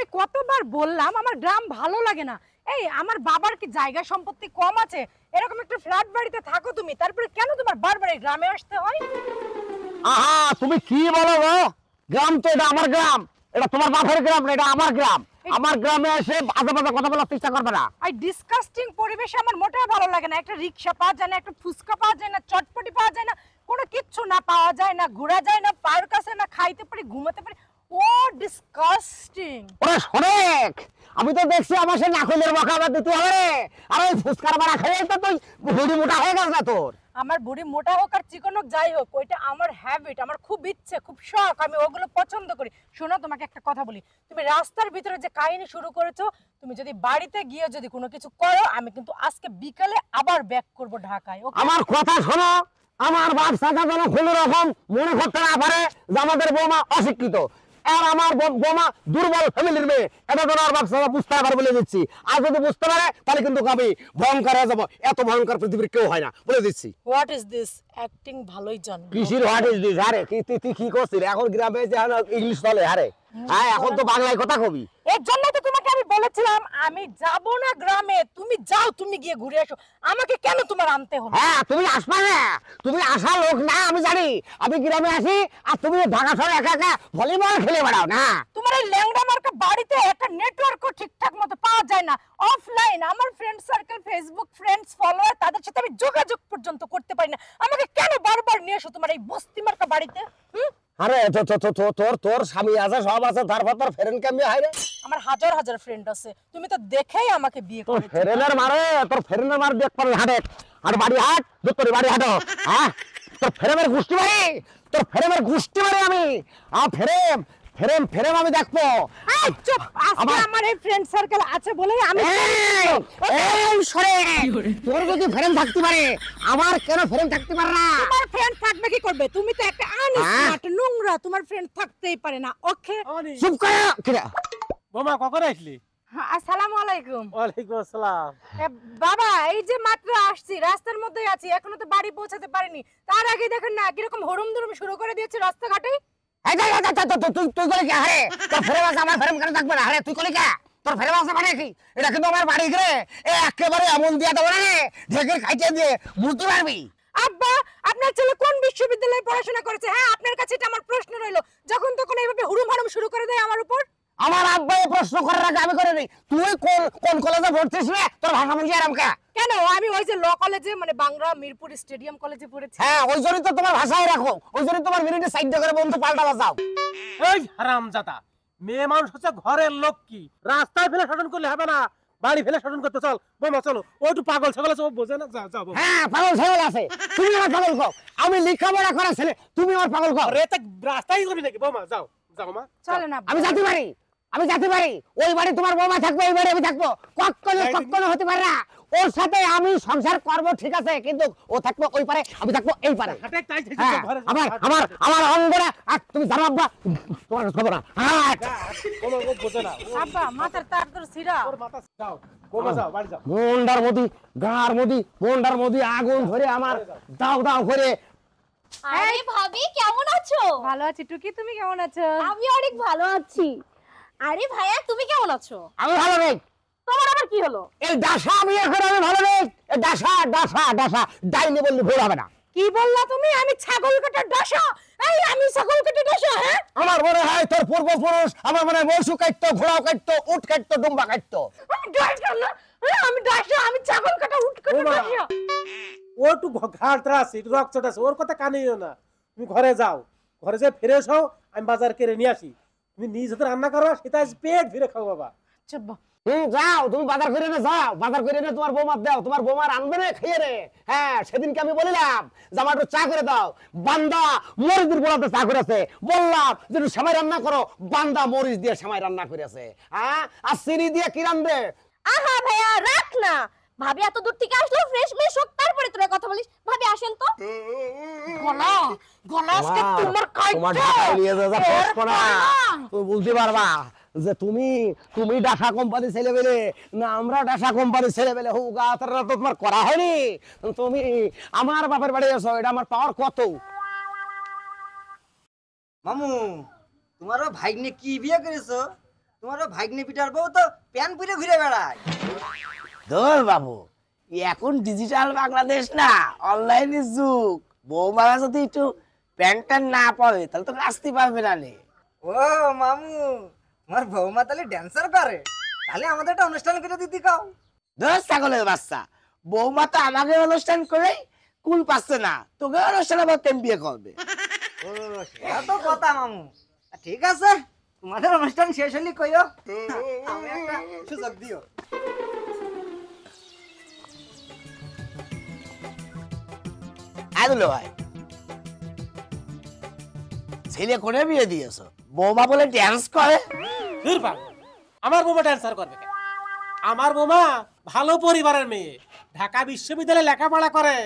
আমি কতবার বললাম আমার গ্রাম ভালো লাগে না। এই আমার বাবার কি জায়গা সম্পত্তি কম আছে? এরকম একটা ফ্ল্যাট বাড়িতে থাকো তুমি, তারপরে কেন তোমার বারবার এই গ্রামে আসতে হয়? আহা, তুমি কি বলো গো? গ্রাম তো এটা আমার গ্রাম, এটা তোমার বাপের গ্রাম না, এটা আমার গ্রাম। আমার গ্রামে এসে আজে বাজে কথা বলার চেষ্টা করবে না। এই ডিসকাস্টিং পরিবেশে আমার মোটেও ভালো লাগে না। একটা রিকশা পাওয়া যায় না, একটা ফুচকা পাওয়া যায় না, চটপটি পাওয়া যায় না, কোনো কিচ্ছু না পাওয়া যায় না, ঘোরা যায় না, পার্ক আছে না, খাইতে পারি, ঘুমাতে পারি। ও ডিসকাস্টিং। ওরে শোনেক, আমি তো দেখছি আমার সে নাকুলের বকাবা দিতে হবে রে। আর ওই ফুচকার বাড়া খেয়ে তো তুই বুড়ি মোটা হয়ে গেছ না তোর। আমার বুড়ি মোটা হোক আর চিকন হোক যাই হোক, ওইটা আমার হ্যাবিট, আমার খুব ইচ্ছে, খুব শখ, আমি ওগুলো পছন্দ করি। শোনো, তোমাকে একটা কথা বলি, তুমি রাস্তার ভিতরে যে কাহিনী শুরু করেছো, তুমি যদি বাড়িতে গিয়ে যদি কোনো কিছু করো, আমি কিন্তু আজকে বিকালে আবার ব্যাক করব ঢাকায়। ওকে? আমার কথা শোনো, আমার বাপ চাচা যেন কোনো রকম মনে করতে না পারে যে আমাদের বৌমা অশিক্ষিত। আর আমার বৌমা দুর্বল ফ্যামিলির মেয়ে, এটা তো আর বাপ চাচা বুঝতে পারে বলে দিচ্ছি। আর যদি বুঝতে পারে তাহলে কিন্তু আমি ভয়ঙ্কর হয়ে যাবো। এত ভয়ঙ্কর পৃথিবীর কেউ হয় না বলে দিচ্ছি। What is this acting? ভালোই জানো কিসির হোয়াট ইজ দিস? আরে তুই কি করছিস এখন? গ্রামে যে ইংলিশ চলে, আরে হ্যাঁ এখন তো বাংলায় কথা কবি। এর জন্য তো তোমাকে আমি বলেছিলাম আমি যাব না গ্রামে, তুমি যাও, তুমি গিয়ে ঘুরে আসো। আমাকে কেন তোমার আনতে হলো? হ্যাঁ তুমি আসবা না, তুমি আসা লোক না আমি জানি। আমি গ্রামে আসি আর তুমি ঢাকা শহরে একা একা ভলিবল খেলে বেড়াও না। তোমার এই ল্যাংড়া মার্কা বাড়িতে একটা নেটওয়ার্কও ঠিকঠাক মতো পাওয়া যায় না। অফলাইন আমার friend circle, Facebook friends, follower, তাদের সাথে আমি যোগাযোগ পর্যন্ত করতে পারি না। আমাকে কেন বারবার নিয়ে এসো তোমার এই বস্তি মার্কা বাড়িতে? আরে তোর স্বামী আছে, সব আছে, তারপর তোর ফ্রেন্ড কেমনি হয় রে? আমার হাজার হাজার ফ্রেন্ড আছে, তুমি তো দেখেই আমাকে বিয়ে তোর করেছো। ফ্রেন্ডের মারে, তোর ফ্রেন্ডের মার দেখ পরে হাটে আর বাড়ি হাট, তোর বাড়ি হাটো। হ্যাঁ তোর ফ্রেমের গোষ্ঠী মারি, তোর ফ্রেমের গোষ্ঠী মারি আমি। ফ্রেম ফ্রেম ফ্রেম আমি দেখবো। এই চুপ, আজকে আমার এই ফ্রেন্ড সার্কেল আছে বলেই আমি এই সরে, তোর যদি ফ্রেম থাকতে পারে আমার কেন ফ্রেম থাকতে পারে না? তোমার ফ্রেন্ড থাকবে কি করবে? তুমি তো একটা আনস্মার্ট, নোংরা, তোমার ফ্রেন্ড থাকতেই পারে না। ওকে চুপ করো। কিরা বোমা কখন আসলি? আসসালামু আলাইকুম। ওয়ালাইকুম আসসালাম। বাবা, এই যে মাত্র আসছি, রাস্তার মধ্যেই আছি, এখনো তো বাড়ি পৌঁছাতে পারিনি। তার আগে দেখেন না কিরকম হরুম দুরুম শুরু করে দিয়েছে রাস্তাঘাটে। তুই কলি কে? আরে তোর ফ্রেম আছে, আমার ফ্রেম কেন থাকবে না? আরে তুই কলি কে? তোর ফ্রেম আছে মানে কি? এটা কিন্তু আমার বাড়ি রে। একেবারে এমন দিয়া দেবো না ঢেকে খাইতে দিয়ে বুঝতে পারবি। আব্বা, আপনার ছেলে কোন বিশ্ববিদ্যালয়ে পড়াশোনা করেছে? হ্যাঁ, আপনার কাছে এটা আমার প্রশ্ন রইলো। যখন তখন এইভাবে হুড়ুম হাড়ুম শুরু করে দেয় আমার উপর। আমার আব্বা এই প্রশ্ন করার আগে আমি করে নি। তুই কোন কলেজে পড়ছিস রে? তোর ভাষা বলছি আরামকা। কেন? আমি ওই যে ল কলেজে, মানে বাংলা মিরপুর স্টেডিয়াম কলেজে পড়েছি। হ্যাঁ ওই জন্যই তো তোমার ভাষায় রাখো, ওই জন্যই তোমার মিনিটে সাইড করে বন্ধু পাল্টা বাজাও। এই হারামজাদা, মেয়ে মানুষ হচ্ছে ঘরের লক্ষ্মী, রাস্তায় ফেলে শাসন করলে হবে না, বাড়ি ফেলে শাসন করতে চল। বোমা চলো, ও একটু পাগল ছাগল আছে, ও বোঝে না। যা যা বোমা। হ্যাঁ পাগল ছাগল আছে, তুমি আমার পাগল কও। আমি লেখাপড়া করা ছেলে, তুমি আমার পাগল কও। আরে তা রাস্তায় করবি নাকি? বোমা যাও যাও মা। চলে না। আমি যেতে পারি, আমি যেতে পারি। ওই বাড়ি তোমার বৌমা থাকবে, এই বাড়ি আমি থাকবো। কখনো হতে পারে না। ওর সাথে আমি সংসার করব ঠিক আছে, কিন্তু ও থাকবে ওই পারে, আমি থাকবো এই পারে। হাটে টাইট হয়েছে হ্যাঁ, ঘরে। আমার অঙ্গরা আর তুমি জানো আব্বা, তোমার খবর না। বোমা ও বোঝে না। আব্বা, মাথার তার তোর সিরা। ওর মাথা যাও, বোমা যাও, বাড়ি যাও। মন্ডার মদি, গাঁর মদি, মন্ডার মদি আগুন ধরে আমার দাও দাও করে। আরে ভাবি কেমন আছো? ভালো আছি টুকি, তুমি কেমন আছো? আমি অনেক ভালো আছি। আরে ভাইয়া তুমি কেমন আছো? আমি ভালো নেই। তোমার আবার কি হলো? এই ডাসা আমি এখন আমি ভালো নেই। এই ডাসা ডাইনি বললে ভুল হবে না। কি বললা তুমি? আমি ছাগল কাটার ডাসা? এই আমি ছাগল কাটার ডাসা? হ্যাঁ, আমার মনে হয় তোর পূর্বপুরুষ, আমার মনে হয় মৌসু কাটতো, ঘোড়াও কাটতো, উট কাটতো, ডুম্বা কাটতো। আমি ডাসা না, আমি ডাসা, আমি ছাগল কাটা উট কাটা ওমা। ডাসা। ও একটু ঘাট আছে, একটু রক্তটা আছে, ওর কথা কানেও না। তুমি ঘরে যাও, ঘরে যেয়ে ফ্রেশ হও, আমি বাজার করে নিয়ে আসি। তুমি নিজ হাতে রান্না করো, সেটা আজ পেট ভরে খাও বাবা। আচ্ছা, যাও তুমি বাজার করে নে, যাও বাজার করে নে, তোমার বৌমার দাও, তোমার বৌমার আনবে না খেয়ে রে। হ্যাঁ সেদিনকে আমি বলিলাম যে আমার একটু চা করে দাও, বান্দা মরিচের গোড়াতে চা করেছে। বললাম যে একটু সেমাই রান্না করো, বান্দা মরিচ দিয়ে সেমাই রান্না করেছে। হ্যাঁ আর চিনি দিয়ে কি রান্নবে? আহা ভাইয়া রাখ না, ভাবি এত দূর থেকে আসলো, ফ্রেশ মেশ হোক তারপরে তোরা কথা বলিস। ভাবি আসেন তো। গলা গলা আজকে তোমার তোমার কাইটা। ঢাকায় নিয়ে যা প্রশ্ন না, তুমি বলতে পারবা যে তুমি ডাসা কোম্পানি ছেলে পেলে না আমরা ডাসা কোম্পানি ছেলে পেলে হোক তো তোমার করা হয়নি। তুমি আমার বাপের বাড়ি এসো, এটা আমার পাওয়ার কত। মামু তোমারও ভাগ্নে কি বিয়ে করেছো? তোমার ভাগ্নি পিটার বউ তো প্যান পরে ঘুরে বেড়ায়। ধর বাবু, এখন ডিজিটাল বাংলাদেশ না, অনলাইনের যুগ। বৌমারা যদি একটু প্যান্ট না পরে তাহলে তো নাচতে পারবে না রে। ও মামু, তোমার বৌমা তাহলে ড্যান্সার করে? তাহলে আমাদের একটা অনুষ্ঠান করে দিতে কাও। ধর ছাগলের বাচ্চা, বৌমা তো আমাকে অনুষ্ঠান করে কুল পাচ্ছে না, তোকে অনুষ্ঠান আবার বিয়ে করবে। ও সেটা তো কথা মামু। ঠিক আছে, তোমাদের অনুষ্ঠান শেষ হলে কইও, আমি একটা সুযোগ দিও। আদুলো ভাই, ছেলে করে বিয়ে দিয়েছো, বৌমা বলে ড্যান্স করে? দূর পাগ, আমার বৌমা ড্যান্সার করবে কেন? আমার বৌমা ভালো পরিবারের মেয়ে, ঢাকা বিশ্ববিদ্যালয়ে লেখাপড়া করে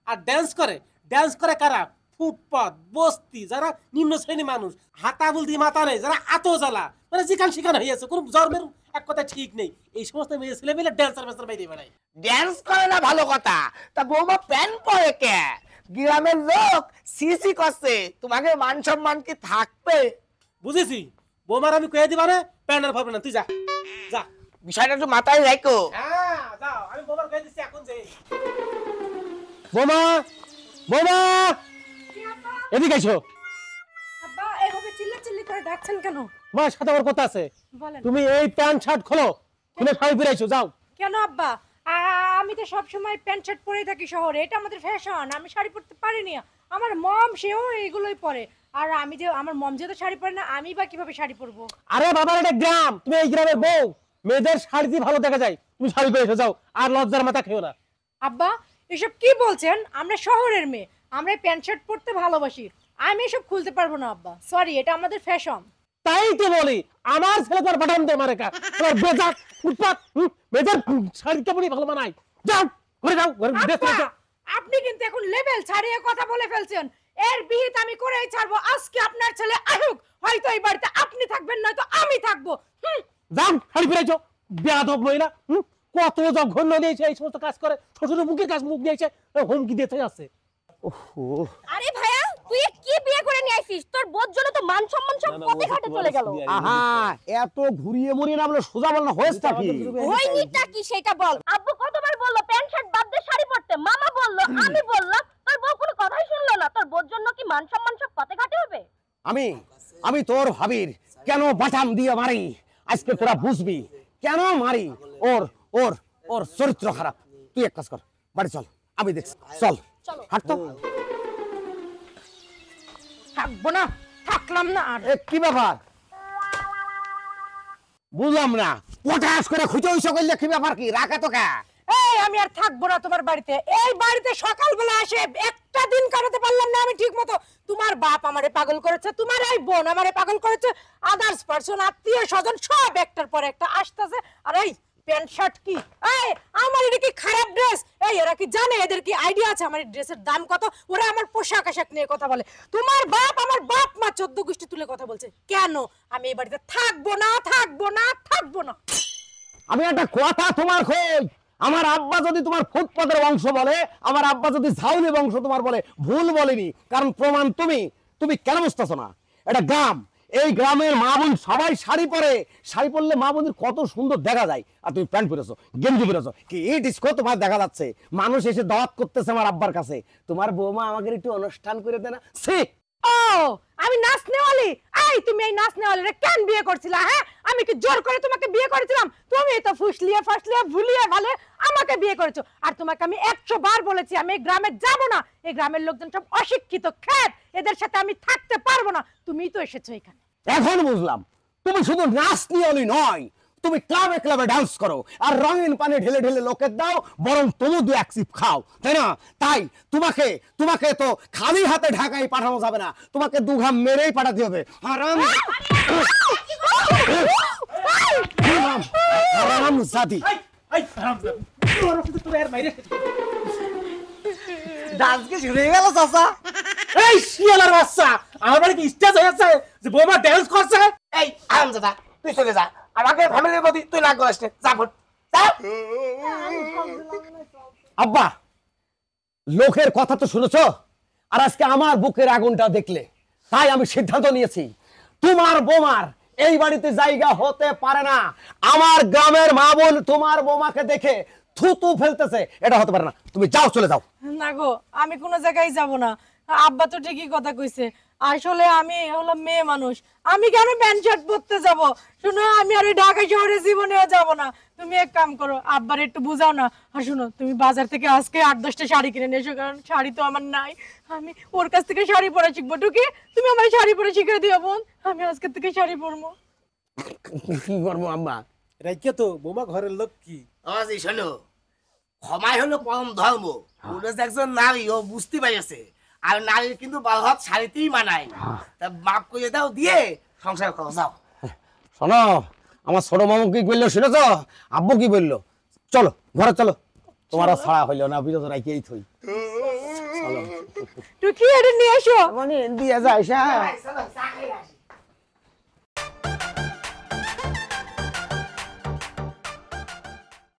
আর ড্যান্স করে। ড্যান্স করে কারা? ফুটপাত বস্তি, যারা নিম্ন শ্রেণী মানুষ, হাতা বুলদি মাথা নেই, যারা আতো জ্বালা, মানে যেখান সেখান হয়েছে, কোনো জন্মের এক কথা ঠিক নেই, এই সমস্ত মেয়ে ছেলে মিলে ড্যান্সার ফ্যান্সার বাইরে বেড়ায়। ড্যান্স করে না ভালো কথা, তা বৌমা প্যান্ট পরে কে? গ্রামের লোক সিসি করছে, তোমাকে মান সম্মান কি থাকবে? বুঝেছি, বৌমার আমি কয়ে দিবা না প্যান্ডেল ভাববে না, তুই যা যা। বিষয়টা একটু মাথায় রাখো। হ্যাঁ যাও, আমি বৌমার কয়ে দিচ্ছি এখন যে। বৌমা, বৌমা এদিকে এসো। আব্বা এভাবে চিল্লাচিল্লি করে ডাকছেন কেন? তোমার সাথে আমার কথা আছে। বলেন। তুমি এই প্যান্ট শার্ট খোলো, খুলে শাড়ি পরে এসো, যাও। কেন আব্বা? আমি তো সব সময় প্যান্ট শার্ট পরেই থাকি শহরে, এটা আমাদের ফ্যাশন। আমি শাড়ি পরতে পারিনি। আমার মম সেও এগুলোই পরে। আর আমি যে আমার মম যেহেতু শাড়ি পরে না, আমি বা কিভাবে শাড়ি পরবো? আরে বাবার এটা গ্রাম, তুমি এই গ্রামের বউ, মেয়েদের শাড়ি দিয়ে ভালো দেখা যায়, তুমি শাড়ি পরে এসো, যাও। আর লজ্জার মাথা খেও না। আব্বা এসব কি বলছেন? আমরা শহরের মেয়ে, আমরা প্যান্ট শার্ট পরতে ভালোবাসি। আমি এসব খুলতে পারবো না আব্বা, সরি, এটা আমাদের ফ্যাশন। তাই তো বলি, আমার ছেলে তোমার পাঠান দে মারে কা, তোমার বেজাত ফুটপাত মেয়েদের শাড়ি কাপড়ই ভালো মানায়। যাও ঘরে যাও, ঘরে আব্বা, আপনি কিন্তু এখন লেভেল ছাড়িয়ে কথা বলে ফেলছেন। এর বিহিত আমি করেই ছাড়বো। আজকে আপনার ছেলে আসুক, হয়তো এই বাড়িতে আপনি থাকবেন, নয়তো আমি থাকবো। যাও শাড়ি পরে এসো, বেয়াদব মহিলা। কত জঘন্য নিয়েছে এই সমস্ত কাজ করে, ছোট মুখের কাজ মুখ নিয়েছে, হুমকি দিতে আছে। আরে ভাইয়া, তুই কি বিয়ে করে নিয়ে আইছিস? তোর বোর জন্য তো মান সম্মান সব পথে ঘাটে চলে গেল। আহা, এত ঘুরিয়ে মুড়িয়ে না বলে সোজা বল না, হয়েছে কি? হইনিটা কি সেটা বল। আব্বু কতবার বললো প্যান্ট শার্ট বাদ দিয়ে শাড়ি পরতে, মামা বললো, আমি বললাম, তোর বউ কোনো কথাই শুনলো না। তোর বোর জন্য কি মান সম্মান সব পথে ঘাটে হবে? আমি তোর ভাবির কেন বাটাম দিয়ে মারি, আজকে তোরা বুঝবি কেন মারি। ওর ওর ওর চরিত্র খারাপ। তুই এক কাজ কর, বাড়ি চল, আমি দেখছি। চল হাঁট তো। থাকবো না, থাকলাম না আর। কি ব্যাপার বুঝলাম না, পটাশ করে খুঁজে ওইসব করলে কি ব্যাপার? কি রাখা তো কা? এই আমি আর থাকবো না তোমার বাড়িতে। এই বাড়িতে সকালবেলা আসে একটা দিন কাটাতে পারলাম না আমি ঠিক মতো। তোমার বাপ আমারে পাগল করেছে, তোমার এই বোন আমারে পাগল করেছে, আদার্স পারসন আত্মীয় স্বজন সব একটার পর একটা আসতেছে। আর এই প্যান্ট শার্ট কি? এই আমার এটা কি খারাপ ড্রেস? এই এরা কি জানে, এদের কি আইডিয়া আছে আমার এই ড্রেসের দাম কত? ওরা আমার পোশাক আশাক নিয়ে কথা বলে। তোমার বাপ আমার বাপ মা 14 গোষ্ঠী তুলে কথা বলছে। কেন আমি এই বাড়িতে থাকবো না, থাকবো না, থাকবো না? আমি একটা কথা তোমার খোঁজ, আমার আব্বা যদি তোমার ফুটপাতের বংশ বলে, আমার আব্বা যদি ঝাউলি বংশ তোমার বলে, ভুল বলেনি। কারণ প্রমাণ তুমি কেন বুঝতেছো না? এটা গ্রাম, এই গ্রামের মা বোন সবাই শাড়ি পরে। শাড়ি পরলে মা বোনের কত সুন্দর দেখা যায়। আর তুমি প্যান্ট পরেছো, গেঞ্জি পরেছো, কি এই ডিস্কো তোমার দেখা যাচ্ছে। মানুষ এসে দাওয়াত করতেছে আমার আব্বার কাছে, তোমার বৌমা আমাকে একটু অনুষ্ঠান করে দেয় না? সে ও আমি নাচ নেওয়ালি? এই তুমি এই নাচ নেওয়ালিরে কেন বিয়ে করছিলা? হ্যাঁ, আমি কি জোর করে তোমাকে বিয়ে করেছিলাম? তুমি তো ফুসলিয়ে ফাসলিয়ে ভুলিয়ে ভালে আমাকে বিয়ে করেছো। আর তোমাকে আমি 100 বার বলেছি আমি এই গ্রামে যাব না। এই গ্রামের লোকজন সব অশিক্ষিত খ্যাত, এদের সাথে আমি থাকতে পারবো না। তুমিই তো এসেছো এখানে। এখন বুঝলাম, তুমি শুধু নাচ নিয়ে নয়, তুমি ক্লাবে ক্লাবে ডান্স করো আর রঙিন পানি ঢেলে ঢেলে লোকের দাও, বরং তুমি দু এক সিপ খাও, তাই না? তাই তোমাকে তো খালি হাতে ঢাকায় পাঠানো যাবে না, তোমাকে দু ঘাম মেরেই পাঠাতে হবে। হারাম হারাম জাতি। ডান্স কি শুরু হয়ে গেল চাচা? এই শিয়ালার বাচ্চা, আমার বাড়িতে স্টেজ হয়েছে যে বৌমা ড্যান্স করছে। এই হারামজাদা, তুই চলে যা, আমাকে ফ্যামিলির প্রতি তুই না করিস না, যা ফুট যা। আব্বা, লোকের কথা তো শুনেছো, আর আজকে আমার বুকের আগুনটা দেখলে, তাই আমি সিদ্ধান্ত নিয়েছি তোমার বোমার এই বাড়িতে জায়গা হতে পারে না। আমার গ্রামের মা বোন তোমার বৌমাকে দেখে থুতু ফেলতেছে, এটা হতে পারে না। তুমি যাও, চলে যাও। না গো, আমি কোনো জায়গায় যাব না। আব্বা তো ঠিকই কথা কইছে। আসলে আমি হলাম মেয়ে মানুষ, আমি কেন প্যান্ট শার্ট পরতে যাব? শোনো, আমি আর এই ঢাকা শহরে জীবনেও যাব না। তুমি এক কাম করো, আব্বার একটু বুঝাও না। আর শোনো, তুমি বাজার থেকে আজকে 8-10টা শাড়ি কিনে নিয়ে এসো, কারণ শাড়ি তো আমার নাই। আমি ওর কাছ থেকে শাড়ি পরা শিখবো। টুকি, তুমি আমার শাড়ি পরা শিখিয়ে দিও বোন, আমি আজকে থেকে শাড়ি পরবো। কি করবো আম্মা? রাইকে তো বৌমা ঘরের লোক কি জি শোনো, ক্ষমাই হলো পরম ধর্ম। ওটা যে একজন নারী, ও বুঝতে পারছে। আর নারীর কিন্তু বালহাত শাড়িতেই মানায়। তা মাপ করে দাও, দিয়ে সংসার করো, যাও। শোনো, আমার ছোট মামু কি বললো শুনেছো? আব্বু কি বললো? চলো ঘরে চলো, তোমার আর ছাড়া হইলো না, বিরত রাখিয়েই থই। টুকি, এটা নিয়ে এসো। মানে দিয়ে যাইস। চলো, চা খেয়ে আসি।